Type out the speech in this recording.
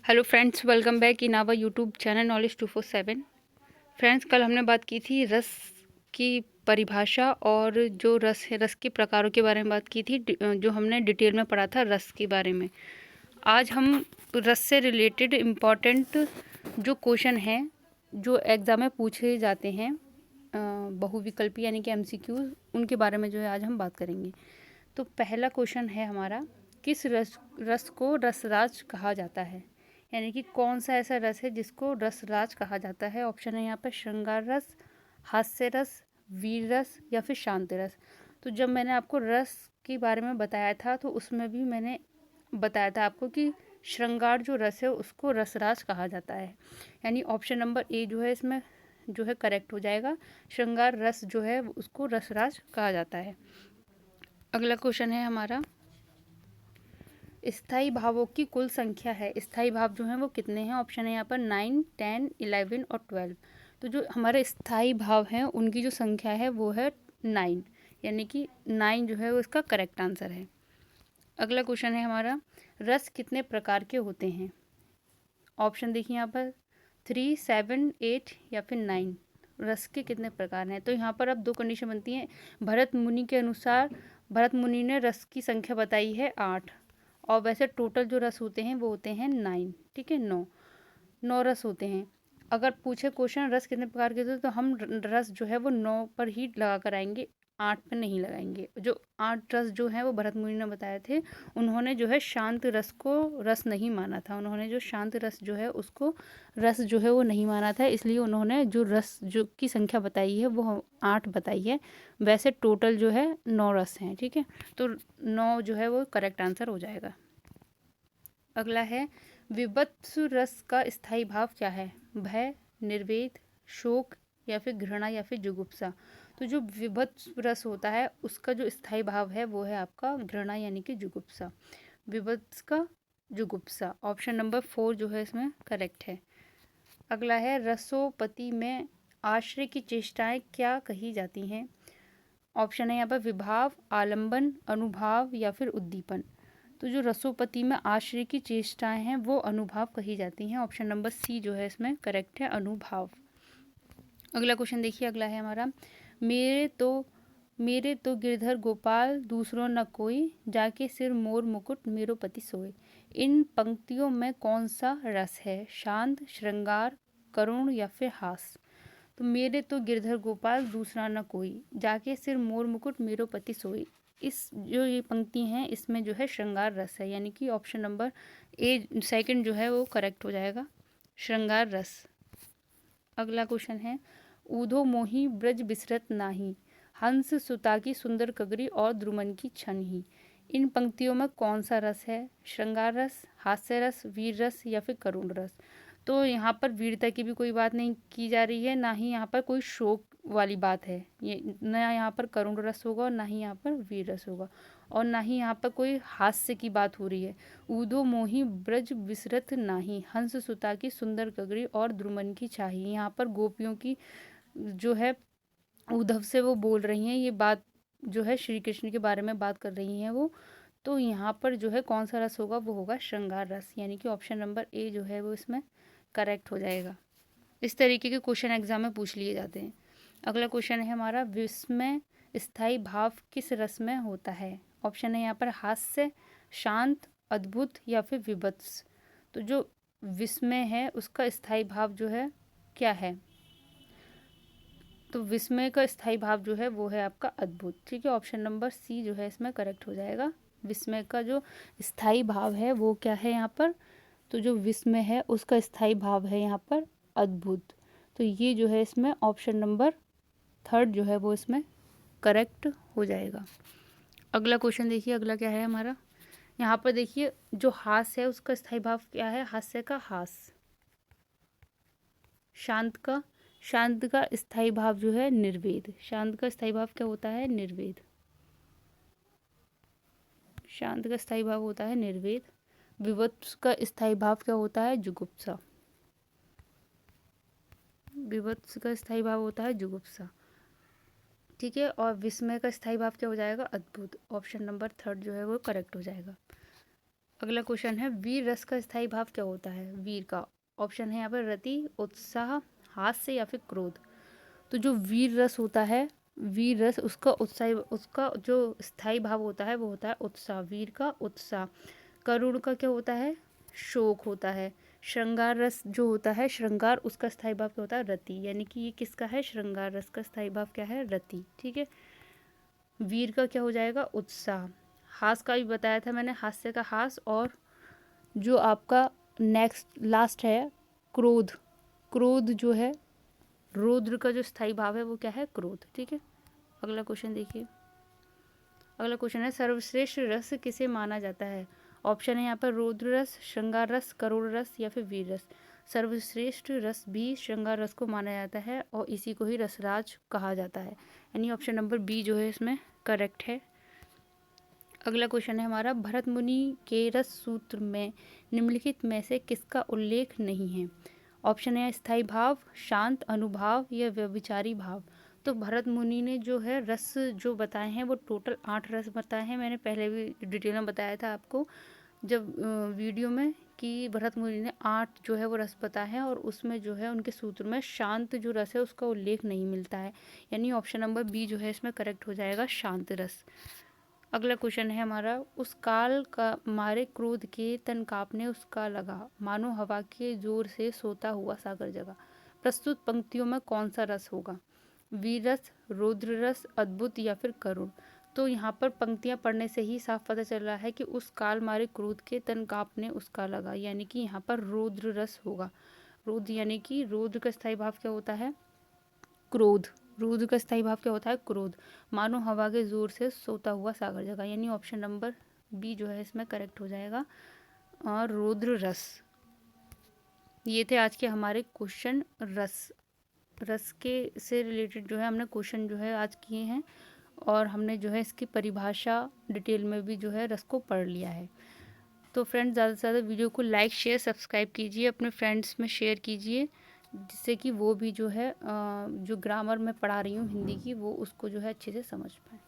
Hello friends, welcome back in our YouTube channel knowledge 247। Friends, कल हमने बात की थी रस की परिभाषा और जो रस है, रस के प्रकारों के बारे में बात की थी, जो हमने डिटेल में पढ़ा था रस के बारे में। आज हम रस से रिलेटेड इम्पॉर्टेंट जो क्वेश्चन हैं जो एग्ज़ाम में पूछे जाते हैं, बहुविकल्पी यानी कि एमसीक्यूज, उनके बारे में जो है आज हम बात करेंगे। तो पहला क्वेश्चन है हमारा, किस रस को रसराज कहा जाता है, यानी कि कौन सा ऐसा रस है जिसको रसराज कहा जाता है। ऑप्शन है यहाँ पर श्रृंगार रस, हास्य रस, वीर रस या फिर शांति रस। तो जब मैंने आपको रस के बारे में बताया था तो उसमें भी मैंने बताया था आपको कि श्रृंगार जो रस है उसको रसराज कहा जाता है, यानी ऑप्शन नंबर ए जो है इसमें जो है करेक्ट हो जाएगा। श्रृंगार रस जो है उसको रसराज कहा जाता है। अगला क्वेश्चन है हमारा, स्थाई भावों की कुल संख्या है। स्थाई भाव जो हैं वो कितने हैं। ऑप्शन है यहाँ पर 9, 10, 11 और 12। तो जो हमारे स्थाई भाव हैं उनकी जो संख्या है वो है 9, यानी कि 9 जो है वो इसका करेक्ट आंसर है। अगला क्वेश्चन है हमारा, रस कितने प्रकार के होते हैं। ऑप्शन देखिए यहाँ पर 3, 7, 8 या फिर 9। रस के कितने प्रकार हैं। तो यहाँ पर अब दो कंडीशन बनती हैं। भरत मुनि के अनुसार भरत मुनि ने रस की संख्या बताई है 8, और वैसे टोटल जो रस होते हैं वो होते हैं 9, ठीक है, 9 रस होते हैं। अगर पूछे क्वेश्चन रस कितने प्रकार के होते हैं तो हम रस जो है वो 9 पर ही लगा कर आएंगे, 8 पर नहीं लगाएंगे। जो 8 रस जो हैं वो भरत मुनि ने बताए थे। उन्होंने जो है शांत रस को रस नहीं माना था। उन्होंने जो शांत रस जो है उसको रस जो है वो नहीं माना था, इसलिए उन्होंने जो रस जो की संख्या बताई है वो 8 बताई है। वैसे टोटल जो है 9 रस हैं, ठीक है। तो 9 जो है वो करेक्ट आंसर हो जाएगा। अगला है, विभत्स रस का स्थायी भाव क्या है। भय, निर्वेद, शोक या फिर घृणा या फिर जुगुप्सा। तो जो विभत्स रस होता है उसका जो स्थायी भाव है वो है आपका घृणा यानी कि जुगुप्सा। विभत्स का जुगुप्सा, ऑप्शन नंबर 4 जो है इसमें करेक्ट है। अगला है, रसोपति में आश्रय की चेष्टाएं क्या कही जाती हैं। ऑप्शन है यहाँ पर विभाव, आलंबन, अनुभाव या फिर उद्दीपन। तो जो रसोपति में आश्रय की चेष्टाएं हैं वो अनुभाव कही जाती हैं। ऑप्शन नंबर सी जो है इसमें करेक्ट है, अनुभाव। अगला क्वेश्चन देखिए, अगला है हमारा, मेरे तो गिरधर गोपाल दूसरों न कोई, जाके सिर मोर मुकुट मेरो पति सोए। इन पंक्तियों में कौन सा रस है। शांत, श्रृंगार, करुण या फिर हास। तो मेरे तो गिरधर गोपाल दूसरा न कोई, जाके सिर मोर मुकुट मेरो पति सोई। इस जो ये पंक्ति हैं इसमें जो है श्रृंगार रस है, यानी कि ऑप्शन नंबर ए सेकंड जो है वो करेक्ट हो जाएगा, श्रृंगार रस। अगला क्वेश्चन है, ऊधो मोही ब्रज बिसरत नाही, हंस सुता की सुंदर कगरी और द्रुमन की छन ही। इन पंक्तियों में कौन सा रस है। श्रृंगार रस, हास्य रस, वीर रस या फिर करुण रस। तो यहाँ पर वीरता की भी कोई बात नहीं की जा रही है, ना ही यहाँ पर कोई शोक वाली बात है। ये ना यहाँ पर करुण रस होगा और ना ही यहाँ पर वीर रस होगा, और ना ही यहाँ पर कोई हास्य की बात हो रही है। ऊधो मोही ब्रज बिसरत नाही, हंस सुता की सुंदर कगरी और द्रुमन की छाही। यहाँ पर गोपियों की जो है उद्धव से वो बोल रही हैं, ये बात जो है श्री कृष्ण के बारे में बात कर रही हैं वो। तो यहाँ पर जो है कौन सा रस होगा, वो होगा श्रृंगार रस, यानी कि ऑप्शन नंबर ए जो है वो इसमें करेक्ट हो जाएगा। इस तरीके के क्वेश्चन एग्जाम में पूछ लिए जाते हैं। अगला क्वेश्चन है हमारा, विस्मय स्थायी भाव किस रस में होता है। ऑप्शन है यहाँ पर हास्य, शांत, अद्भुत या फिर विभत्स। तो जो विस्मय है उसका स्थायी भाव जो है क्या है। तो विस्मय का स्थायी भाव जो है वो है आपका अद्भुत, ठीक है। ऑप्शन नंबर सी जो है इसमें करेक्ट हो जाएगा। विस्मय का जो स्थायी भाव है वो क्या है यहाँ पर। तो जो विस्मय है उसका स्थायी भाव है यहाँ पर अद्भुत। तो ये जो है इसमें ऑप्शन नंबर 3 जो है वो इसमें करेक्ट हो जाएगा। अगला क्वेश्चन देखिए, अगला क्या है हमारा। यहाँ पर देखिए जो हास्य है उसका स्थायी भाव क्या है। हास्य का हास। शांत का स्थायी भाव जो है निर्वेद। शांत का स्थायी भाव क्या होता है, निर्वेद। शांत का स्थायी भाव होता है निर्वेद। विभत्स का स्थायी भाव क्या होता है, जुगुप्सा। विभत्स का स्थायी भाव होता है जुगुप्सा, ठीक है। और विस्मय का स्थायी भाव क्या हो जाएगा, अद्भुत। ऑप्शन नंबर 3 जो है वो करेक्ट हो जाएगा। अगला क्वेश्चन है वीर रस का स्थायी भाव क्या होता है। वीर का ऑप्शन है यहाँ पर रति, उत्साह, हास्य या फिर क्रोध। तो जो वीर रस होता है, वीर रस उसका जो स्थायी भाव होता है वो होता है उत्साह। वीर का उत्साह। करुण का क्या होता है, शोक होता है। श्रृंगार रस जो होता है, श्रृंगार, उसका स्थायी भाव क्या होता है, रति। यानी कि ये किसका है, श्रृंगार रस का स्थायी भाव क्या है, रति। ठीक है। वीर का क्या हो जाएगा, उत्साह। हास का भी बताया था मैंने, हास्य का हास। और जो आपका नेक्स्ट लास्ट है क्रोध। क्रोध जो है, रौद्र का जो स्थायी भाव है वो क्या है, क्रोध। ठीक है। अगला क्वेश्चन देखिए। अगला क्वेश्चन है सर्वश्रेष्ठ रस किसे माना जाता है। ऑप्शन है यहाँ पर रौद्र रस, श्रृंगार रस, करुण रस या फिर वीर रस। सर्वश्रेष्ठ रस भी श्रृंगार रस को माना जाता है और इसी को ही रसराज कहा जाता है। यानी ऑप्शन नंबर बी जो है इसमें करेक्ट है। अगला क्वेश्चन है हमारा भरत मुनि के रस सूत्र में निम्नलिखित में से किसका उल्लेख नहीं है। ऑप्शन है स्थायी भाव, शांत, अनुभाव या व्यभिचारी भाव। तो भरत मुनि ने जो है रस जो बताए हैं वो टोटल 8 रस बताए हैं। मैंने पहले भी डिटेल में बताया था आपको जब वीडियो में कि भरत मुनि ने 8 जो है वो रस बताए हैं और उसमें जो है उनके सूत्र में शांत जो रस है उसका उल्लेख नहीं मिलता है। यानी ऑप्शन नंबर बी जो है इसमें करेक्ट हो जाएगा, शांत रस। अगला क्वेश्चन है हमारा उस काल का मारे क्रोध के तन कांपने उसका लगा, मानो हवा के जोर से सोता हुआ सागर जगा। प्रस्तुत पंक्तियों में कौन सा रस होगा। वीर रस, रौद्र रस, अद्भुत या फिर करुण। तो यहाँ पर पंक्तियाँ पढ़ने से ही साफ पता चल रहा है कि उस काल मारे क्रोध के तन कांपने उसका लगा, यानी कि यहाँ पर रौद्र रस होगा। रौद्र यानी कि रौद्र का स्थायी भाव क्या होता है, क्रोध। रौद्र का स्थायी भाव क्या होता है, क्रोध। मानो हवा के जोर से सोता हुआ सागर जगा। यानी ऑप्शन नंबर बी जो है इसमें करेक्ट हो जाएगा, और रौद्र रस। ये थे आज के हमारे क्वेश्चन रस के से रिलेटेड जो है हमने क्वेश्चन जो है आज किए हैं, और हमने जो है इसकी परिभाषा डिटेल में भी जो है रस को पढ़ लिया है। तो फ्रेंड्स, ज़्यादा से ज़्यादा वीडियो को लाइक, शेयर, सब्सक्राइब कीजिए, अपने फ्रेंड्स में शेयर कीजिए, जिससे कि वो भी जो है जो ग्रामर में पढ़ा रही हूँ हिंदी की, वो उसको जो है अच्छे से समझ पाए।